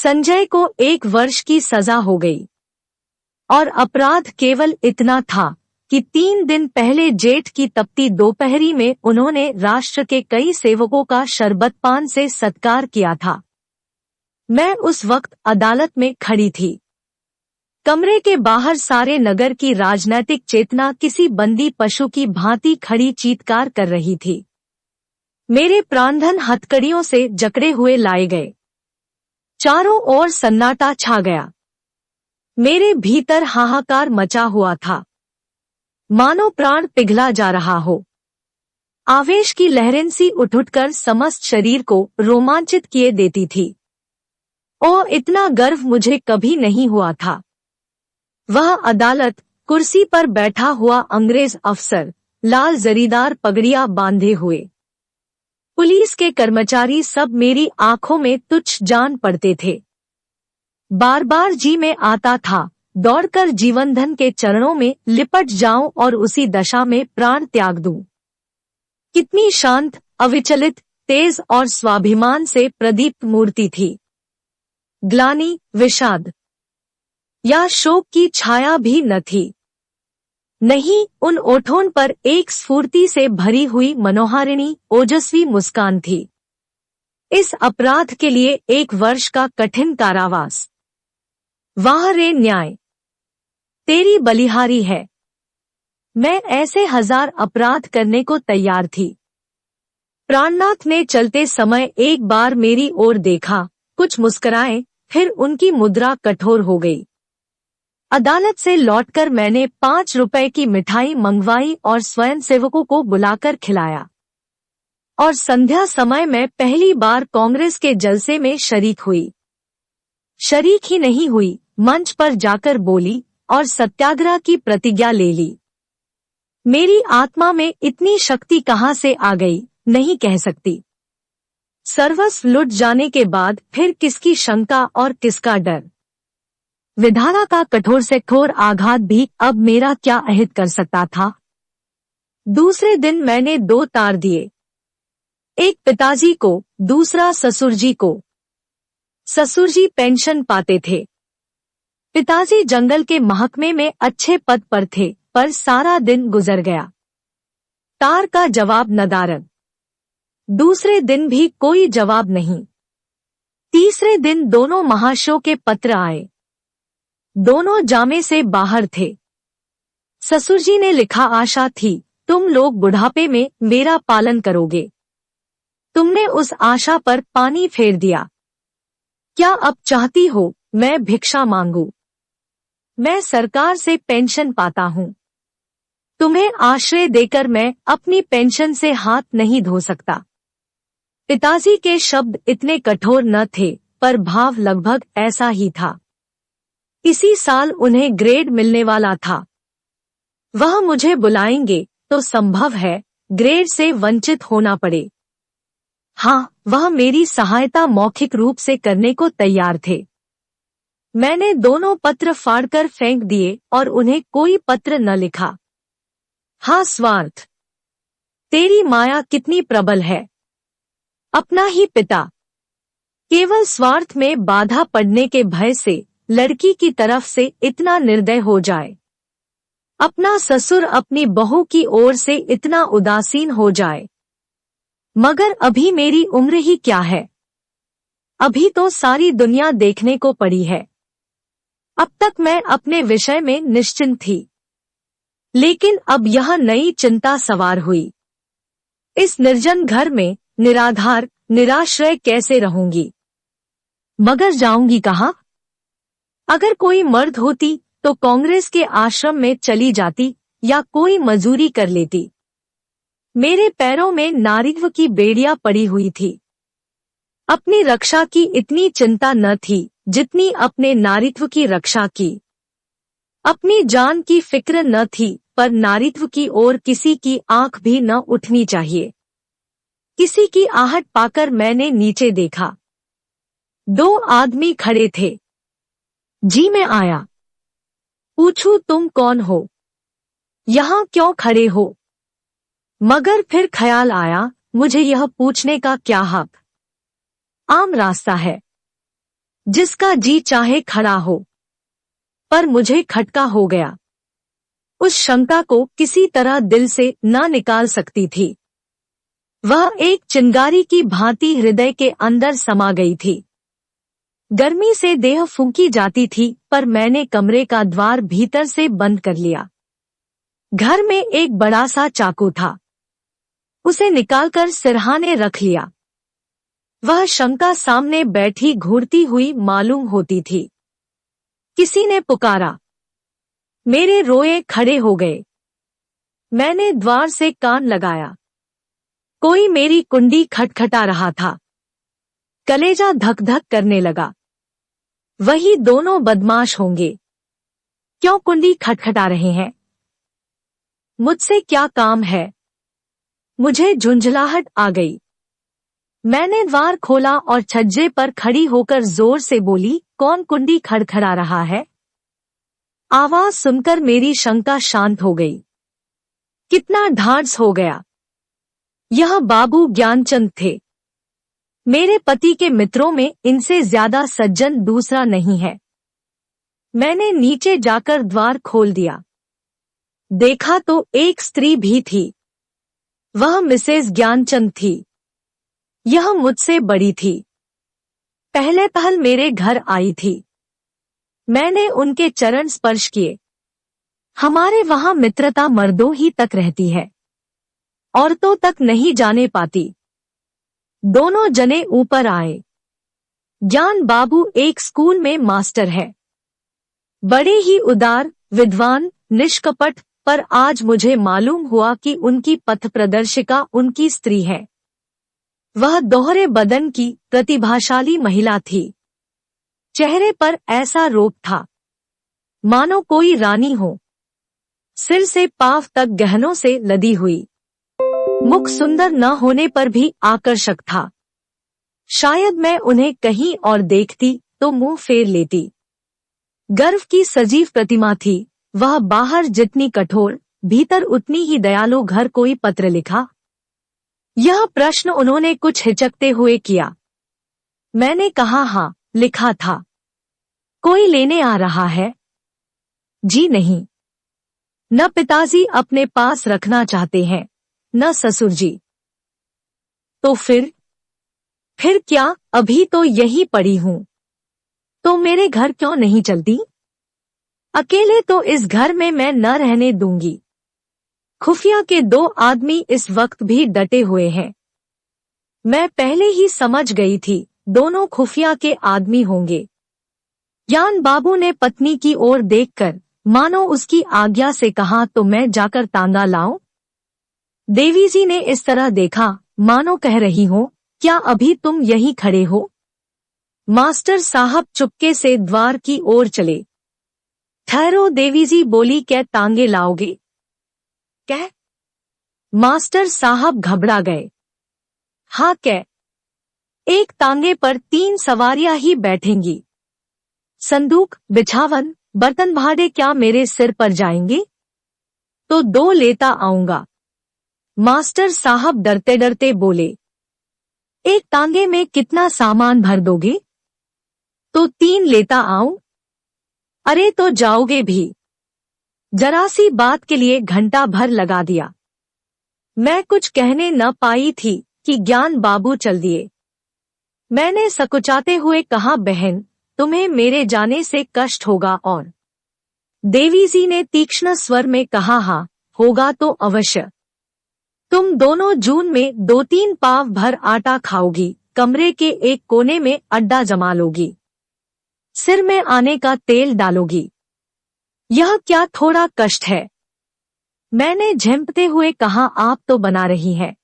संजय को 1 वर्ष की सजा हो गई और अपराध केवल इतना था कि 3 दिन पहले जेठ की तपती दोपहरी में उन्होंने राष्ट्र के कई सेवकों का शरबत पान से सत्कार किया था। मैं उस वक्त अदालत में खड़ी थी। कमरे के बाहर सारे नगर की राजनैतिक चेतना किसी बंदी पशु की भांति खड़ी चीत्कार कर रही थी। मेरे प्राणधन हथकड़ियों से जकड़े हुए लाए गए। चारों ओर सन्नाटा छा गया। मेरे भीतर हाहाकार मचा हुआ था, मानो प्राण पिघला जा रहा हो। आवेश की लहरें सी उठ-उठकर समस्त शरीर को रोमांचित किए देती थी। ओह, इतना गर्व मुझे कभी नहीं हुआ था। वह अदालत, कुर्सी पर बैठा हुआ अंग्रेज अफसर, लाल जरीदार पगड़ियां बांधे हुए पुलिस के कर्मचारी, सब मेरी आंखों में तुच्छ जान पड़ते थे। बार बार जी में आता था दौड़कर जीवनधन के चरणों में लिपट जाऊं और उसी दशा में प्राण त्याग दूं। कितनी शांत, अविचलित, तेज और स्वाभिमान से प्रदीप्त मूर्ति थी। ग्लानि, विषाद या शोक की छाया भी न थी। नहीं, उन ओठों पर एक स्फूर्ति से भरी हुई मनोहारिणी, ओजस्वी मुस्कान थी। इस अपराध के लिए 1 वर्ष का कठिन कारावास। वाह रे न्याय, तेरी बलिहारी है। मैं ऐसे 1000 अपराध करने को तैयार थी। प्राणनाथ ने चलते समय एक बार मेरी ओर देखा, कुछ मुस्कुराए, फिर उनकी मुद्रा कठोर हो गई। अदालत से लौटकर मैंने 5 रुपए की मिठाई मंगवाई और स्वयंसेवकों को बुलाकर खिलाया। और संध्या समय मैं पहली बार कांग्रेस के जलसे में शरीक हुई। शरीक ही नहीं हुई, मंच पर जाकर बोली और सत्याग्रह की प्रतिज्ञा ले ली। मेरी आत्मा में इतनी शक्ति कहाँ से आ गई, नहीं कह सकती। सर्वस्व लुट जाने के बाद फिर किसकी शंका और किसका डर। विधाता का कठोर से कठोर आघात भी अब मेरा क्या अहित कर सकता था। दूसरे दिन मैंने 2 तार दिए, एक पिताजी को, दूसरा ससुरजी को। ससुरजी पेंशन पाते थे। पिताजी जंगल के महकमे में अच्छे पद पर थे, पर सारा दिन गुजर गया। तार का जवाब नदारद। दूसरे दिन भी कोई जवाब नहीं। तीसरे दिन दोनों महाशयों के पत्र आए। दोनों जामे से बाहर थे। ससुरजी ने लिखा, आशा थी तुम लोग बुढ़ापे में मेरा पालन करोगे। तुमने उस आशा पर पानी फेर दिया। क्या अब चाहती हो मैं भिक्षा मांगू? मैं सरकार से पेंशन पाता हूँ। तुम्हें आश्रय देकर मैं अपनी पेंशन से हाथ नहीं धो सकता। पिताजी के शब्द इतने कठोर न थे, पर भाव लगभग ऐसा ही था। इसी साल उन्हें ग्रेड मिलने वाला था। वह मुझे बुलाएंगे तो संभव है ग्रेड से वंचित होना पड़े। हाँ, वह मेरी सहायता मौखिक रूप से करने को तैयार थे। मैंने दोनों पत्र फाड़कर फेंक दिए और उन्हें कोई पत्र न लिखा। हाँ स्वार्थ, तेरी माया कितनी प्रबल है। अपना ही पिता केवल स्वार्थ में बाधा पड़ने के भय से लड़की की तरफ से इतना निर्दय हो जाए। अपना ससुर अपनी बहू की ओर से इतना उदासीन हो जाए। मगर अभी मेरी उम्र ही क्या है। अभी तो सारी दुनिया देखने को पड़ी है। अब तक मैं अपने विषय में निश्चिंत थी, लेकिन अब यह नई चिंता सवार हुई। इस निर्जन घर में निराधार, निराश्रय कैसे रहूंगी? मगर जाऊंगी कहाँ? अगर कोई मर्द होती तो कांग्रेस के आश्रम में चली जाती या कोई मजूरी कर लेती। मेरे पैरों में नारीत्व की बेड़ियां पड़ी हुई थी। अपनी रक्षा की इतनी चिंता न थी जितनी अपने नारीत्व की रक्षा की। अपनी जान की फिक्र न थी, पर नारीत्व की ओर किसी की आंख भी न उठनी चाहिए। किसी की आहट पाकर मैंने नीचे देखा। 2 आदमी खड़े थे। जी में आया। पूछूं तुम कौन हो? यहाँ क्यों खड़े हो? मगर फिर ख्याल आया, मुझे यह पूछने का क्या हक? आम रास्ता है। जिसका जी चाहे खड़ा हो। पर मुझे खटका हो गया। उस शंका को किसी तरह दिल से न निकाल सकती थी। वह एक चिंगारी की भांति हृदय के अंदर समा गई थी। गर्मी से देह फूंकी जाती थी, पर मैंने कमरे का द्वार भीतर से बंद कर लिया। घर में एक बड़ा सा चाकू था, उसे निकालकर सिरहाने रख लिया। वह शंका सामने बैठी घूरती हुई मालूम होती थी। किसी ने पुकारा। मेरे रोए खड़े हो गए। मैंने द्वार से कान लगाया। कोई मेरी कुंडी खटखटा रहा था। कलेजा धक धक करने लगा। वही दोनों बदमाश होंगे। क्यों कुंडी खटखटा रहे हैं? मुझसे क्या काम है? मुझे झुंझलाहट आ गई। मैंने द्वार खोला और छज्जे पर खड़ी होकर जोर से बोली, कौन कुंडी खड़खड़ा रहा है? आवाज सुनकर मेरी शंका शांत हो गई। कितना ढांढस हो गया। यह बाबू ज्ञानचंद थे। मेरे पति के मित्रों में इनसे ज्यादा सज्जन दूसरा नहीं है। मैंने नीचे जाकर द्वार खोल दिया। देखा तो एक स्त्री भी थी। वह मिसेज ज्ञानचंद थी। यह मुझसे बड़ी थी। पहले पहल मेरे घर आई थी। मैंने उनके चरण स्पर्श किए। हमारे वहां मित्रता मर्दों ही तक रहती है, औरतों तक नहीं जाने पाती। दोनों जने ऊपर आए। ज्ञान बाबू एक स्कूल में मास्टर है। बड़े ही उदार, विद्वान, निष्कपट, पर आज मुझे मालूम हुआ कि उनकी पथप्रदर्शिका उनकी स्त्री है। वह दोहरे बदन की प्रतिभाशाली महिला थी। चेहरे पर ऐसा रूप था मानो कोई रानी हो। सिर से पांव तक गहनों से लदी हुई। मुख सुंदर न होने पर भी आकर्षक था। शायद मैं उन्हें कहीं और देखती तो मुंह फेर लेती। गर्व की सजीव प्रतिमा थी। वह बाहर जितनी कठोर, भीतर उतनी ही दयालु। घर कोई पत्र लिखा? यह प्रश्न उन्होंने कुछ हिचकते हुए किया। मैंने कहा, हाँ, लिखा था। कोई लेने आ रहा है? जी नहीं। न पिताजी अपने पास रखना चाहते हैं, न ससुर जी। तो फिर क्या? अभी तो यही पड़ी हूं। तो मेरे घर क्यों नहीं चलती? अकेले तो इस घर में मैं न रहने दूंगी। खुफिया के 2 आदमी इस वक्त भी डटे हुए हैं। मैं पहले ही समझ गई थी, दोनों खुफिया के आदमी होंगे। ज्ञान बाबू ने पत्नी की ओर देखकर मानो उसकी आज्ञा से कहा, तो मैं जाकर तांगा लाऊं? देवी जी ने इस तरह देखा मानो कह रही हो, क्या अभी तुम यहीं खड़े हो? मास्टर साहब चुपके से द्वार की ओर चले। ठहरो, देवी जी बोली, क्या तांगे लाओगे? क्या? मास्टर साहब घबरा गए। हाँ, क्या? एक तांगे पर 3 सवारियां ही बैठेंगी। संदूक, बिछावन, बर्तन भाड़े क्या मेरे सिर पर जाएंगे? तो 2 लेता आऊंगा। मास्टर साहब डरते डरते बोले। एक तांगे में कितना सामान भर दोगे? तो 3 लेता आऊं? अरे तो जाओगे भी? जरा सी बात के लिए घंटा भर लगा दिया। मैं कुछ कहने न पाई थी कि ज्ञान बाबू चल दिए। मैंने सकुचाते हुए कहा, बहन, तुम्हें मेरे जाने से कष्ट होगा। और देवी जी ने तीक्ष्ण स्वर में कहा, हाँ, होगा तो अवश्य। तुम दोनों जून में 2-3 पाव भर आटा खाओगी, कमरे के एक कोने में अड्डा जमा लोगी, सिर में आने का तेल डालोगी। यह क्या थोड़ा कष्ट है? मैंने झेंपते हुए कहा, आप तो बना रही हैं।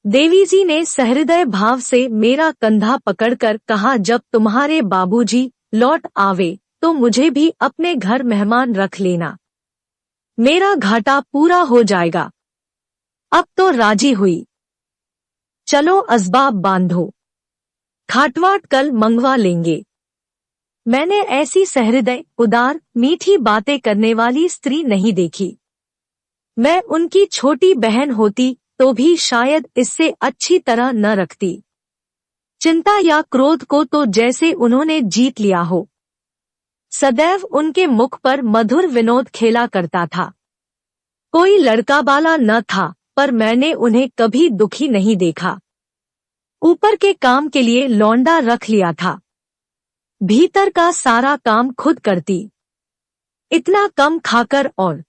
देवी जी ने सहृदय भाव से मेरा कंधा पकड़कर कहा, जब तुम्हारे बाबूजी लौट आवे तो मुझे भी अपने घर मेहमान रख लेना। मेरा घाटा पूरा हो जाएगा। अब तो राजी हुई। चलो असबाब बांधो, खाटवाट कल मंगवा लेंगे। मैंने ऐसी सहृदय, उदार, मीठी बातें करने वाली स्त्री नहीं देखी। मैं उनकी छोटी बहन होती तो भी शायद इससे अच्छी तरह न रखती। चिंता या क्रोध को तो जैसे उन्होंने जीत लिया हो। सदैव उनके मुख पर मधुर विनोद खेला करता था। कोई लड़का बाला न था, पर मैंने उन्हें कभी दुखी नहीं देखा। ऊपर के काम के लिए लौंडा रख लिया था, भीतर का सारा काम खुद करती। इतना कम खाकर और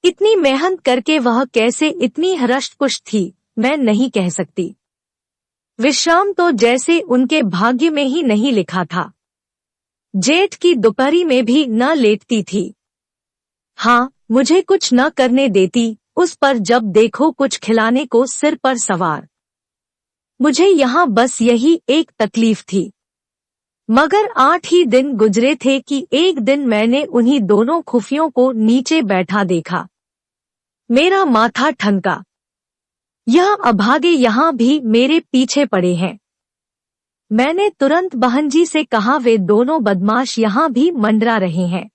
इतनी मेहनत करके वह कैसे इतनी हृष्ट-पुष्ट थी, मैं नहीं कह सकती। विश्राम तो जैसे उनके भाग्य में ही नहीं लिखा था। जेठ की दोपहरी में भी न लेटती थी। हाँ, मुझे कुछ न करने देती, उस पर जब देखो कुछ खिलाने को सिर पर सवार। मुझे यहाँ बस यही एक तकलीफ थी। मगर 8 ही दिन गुजरे थे कि एक दिन मैंने उन्हीं दोनों खुफियों को नीचे बैठा देखा। मेरा माथा ठनका। यह अभागे यहाँ भी मेरे पीछे पड़े हैं। मैंने तुरंत बहन जी से कहा, वे दोनों बदमाश यहाँ भी मंडरा रहे हैं।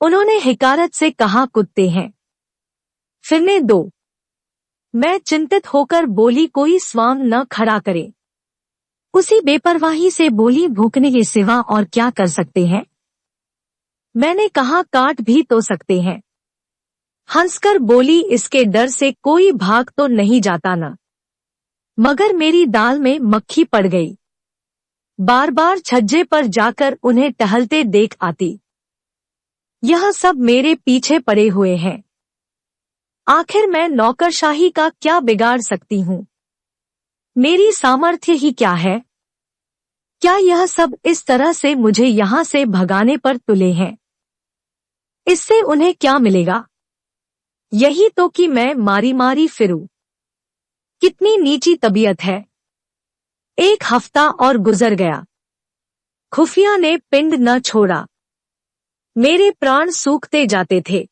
उन्होंने हिकारत से कहा, कुत्ते हैं, फिरने दो। मैं चिंतित होकर बोली, कोई स्वांग न खड़ा करे। उसी बेपरवाही से बोली, भूखने के सिवा और क्या कर सकते हैं। मैंने कहा, काट भी तो सकते हैं। हंसकर बोली, इसके डर से कोई भाग तो नहीं जाता ना। मगर मेरी दाल में मक्खी पड़ गई। बार बार छज्जे पर जाकर उन्हें टहलते देख आती। यह सब मेरे पीछे पड़े हुए हैं। आखिर मैं नौकरशाही का क्या बिगाड़ सकती हूँ। मेरी सामर्थ्य ही क्या है। क्या यह सब इस तरह से मुझे यहाँ से भगाने पर तुले हैं। इससे उन्हें क्या मिलेगा। यही तो कि मैं मारी मारी फिरूं। कितनी नीची तबीयत है। 1 हफ्ता और गुजर गया। खुफिया ने पिंड न छोड़ा। मेरे प्राण सूखते जाते थे।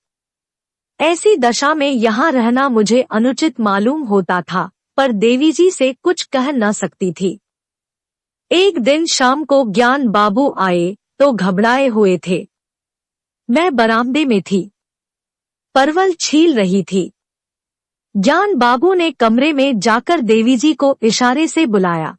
ऐसी दशा में यहाँ रहना मुझे अनुचित मालूम होता था, पर देवी जी से कुछ कह न सकती थी। एक दिन शाम को ज्ञान बाबू आए तो घबराए हुए थे। मैं बरामदे में थी, परवल छील रही थी। ज्ञान बाबू ने कमरे में जाकर देवी जी को इशारे से बुलाया।